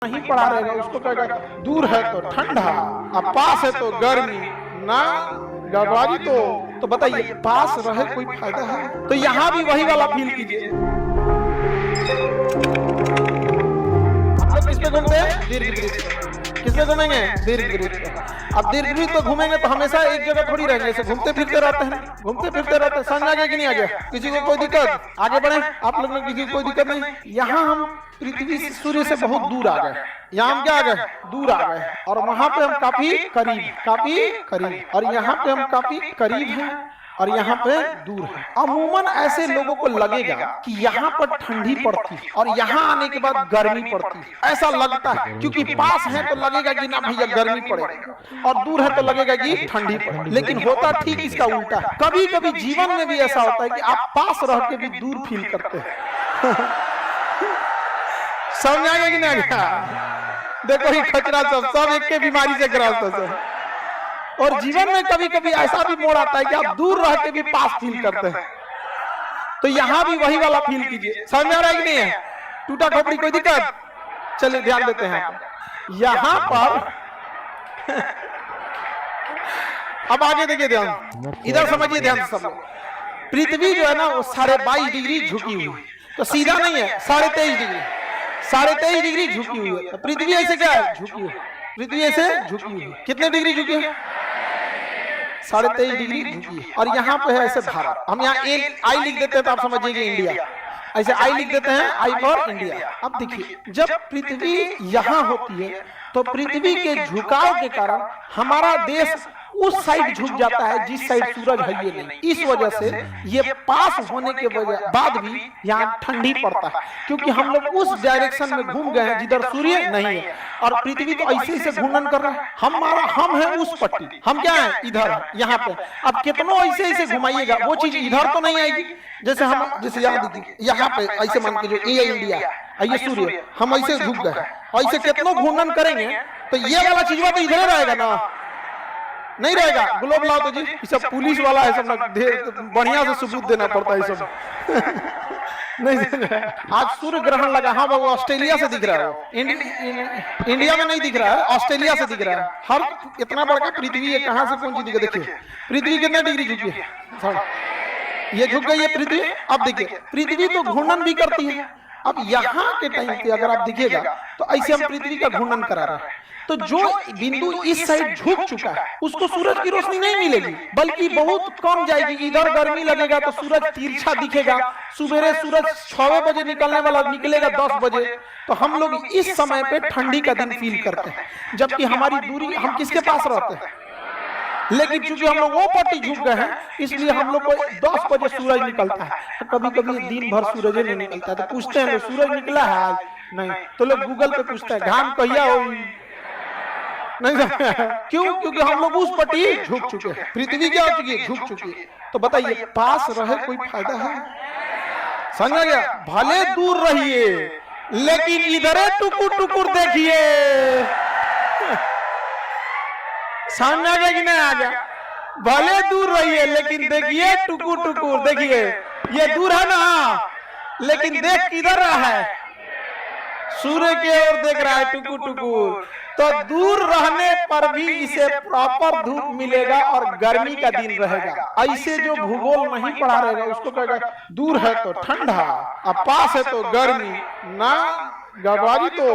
नहीं पढ़ा रहेगा उसको कहेगा दूर है तो ठंडा, अब पास है तो गर्मी ना गड़बड़ी। तो बताइए पास रहे कोई फायदा है? तो यहाँ भी वही वाला फील कीजिए। आप लोग किस पे घूमते हैं? दीर्घवृत्त। किस पे घूमेंगे? दीर्घवृत्त। अब दीर्घवृत्त पे घूमेंगे तो हमेशा एक जगह थोड़ी रहेंगे, ऐसे घूमते फिरते रहते हैं, घूमते फिरते रहते हैं। समझ आ गया कि नहीं आ गया? किसी को कोई दिक्कत? आगे बढ़े आप लोग में, किसी को कोई दिक्कत नहीं? यहाँ हम पृथ्वी से, सूर्य से बहुत दूर आ गए। यहाँ हम क्या आ गए? दूर आ गए। और वहां पे हम काफी करीब, और यहाँ पे हम काफी करीब हैं और यहाँ पे दूर है। अमूमन ऐसे लोगों को लगेगा कि यहाँ पर ठंडी पड़ती है और यहाँ आने के बाद गर्मी पड़ती है, ऐसा लगता है। क्योंकि पास है तो लगेगा कि ना भैया गर्मी पड़ेगा, और दूर है तो लगेगा कि ठंडी पड़ेगी। लेकिन होता ठीक इसका उल्टा है। कभी कभी जीवन में भी ऐसा होता है कि आप पास रह के भी दूर फील करते हैं। समझ आएगा कि नहीं? देखो ये खचरा सब एक के बीमारी से ग्रस्त है। और जीवन में कभी कभी ऐसा भी मोड़ आता है कि आप दूर रह के भी पास फील करते हैं। तो यहाँ भी वही वाला फील कीजिए। समझ में आ रहा है कि नहीं है? टूटा खोपड़ी कोई दिक्कत? चलिए ध्यान देते हैं यहाँ पर। अब आगे देखिए, ध्यान इधर समझिए ध्यान से सब लोग। पृथ्वी जो है ना वो 22.5 डिग्री झुकी हुई, तो सीधा नहीं है, 23.5 डिग्री, 23.5 डिग्री झुकी हुई है। पृथ्वी ऐसे क्या है? झुकी हुई। पृथ्वी ऐसे झुकी हुई। कितने डिग्री झुकी है? 23.5 डिग्री झुकी है। और यहाँ पे है ऐसे भारत। हम यहाँ आई लिख देते हैं तो आप समझिए इंडिया, ऐसे आई लिख देते हैं, आई फॉर इंडिया। अब देखिए जब पृथ्वी यहाँ होती है तो पृथ्वी के झुकाव के कारण हमारा देश उस साइड झुक जाता है जिस साइड सूरज है ये नहीं। इस वजह से ये पास होने के बाद भी यहाँ ठंडी पड़ता है, क्योंकि हम लोग उस डायरेक्शन में घूम गए हैं जिधर सूर्य नहीं है। और पृथ्वी तो ऐसे ऐसे घूर्णन कर रहा है। हम है उस पट्टी, हम क्या है? इधर, यहाँ पे। अब कितनों ऐसे ऐसे घुमाइएगा वो चीज इधर तो नहीं आएगी। जैसे हम, जैसे यहाँ पे ऐसे मान के, जो ये इंडिया, ये सूर्य, हम ऐसे झुक गए, ऐसे कितनों घूर्णन करेंगे तो ये वाला चीज तो इधर रहेगा ना, नहीं रहेगा। ग्लोब लाओ तो जी, ये सब पुलिस वाला है, सब बढ़िया से सबूत देना पड़ता है सब। नहीं, आज सूर्य ग्रहण लगा। हाँ बाबू, ऑस्ट्रेलिया से दिख रहा है, इंडिया में नहीं दिख रहा है, ऑस्ट्रेलिया से दिख रहा है। हर इतना बड़ा पृथ्वी है, कहाँ से कौन चीज दिखे? देखिए पृथ्वी कितने डिग्री झुकी है? ये झुक गई है पृथ्वी। अब देखिए पृथ्वी तो घूर्णन भी करती है। अब यहाँ के टाइम पे अगर आप दिखेगा तो ऐसे हम पृथ्वी का घूर्णन करा रहे हैं। तो जो बिंदु इस साइड झुक चुका है उसको सूरज की रोशनी नहीं मिलेगी, बल्कि बहुत कम जाएगी। इधर गर्मी लगेगा तो सूरज तिरछा दिखेगा। सुबह सूरज 6 बजे निकलने वाला निकलेगा 10 बजे। तो हम लोग इस समय पे ठंडी का दिन फील करते हैं, जबकि हमारी दूरी, हम किसके पास रहते हैं? लेकिन चूंकि हम लोग वो पट्टी झुक गए हैं, इसलिए हम लोग को 10 बजे सूरज निकलता है। तो कभी कभी दिन भर सूरज नहीं निकलता है, तो पूछते हैं सूरज निकला है? नहीं। तो लोग गूगल पे पूछते हैं घाम कहिया हो? नहीं। क्यों? क्योंकि हम लोग उस पट्टी झुक चुके हैं। पृथ्वी क्या हो चुकी है? झुक चुकी है। तो बताइए पास रहे कोई फायदा है? समझ आ गया? भले दूर रहिए लेकिन इधर टुकुर टुकुर देखिए। समझ आ गया कि नहीं आ गया? भले दूर रहिए लेकिन देखिए टुकुर टुकुर देखिए। ये दूर है ना, लेकिन देख किधर रहा है? सूर्य की ओर देख रहा है टुकुर टुकुर। तो दूर रहने पर भी इसे प्रॉपर धूप मिलेगा और गर्मी का दिन रहेगा। ऐसे जो भूगोल नहीं पढ़ा रहेगा उसको कहेगा दूर है तो ठंडा, अब पास है तो गर्मी ना गड़बड़ी। तो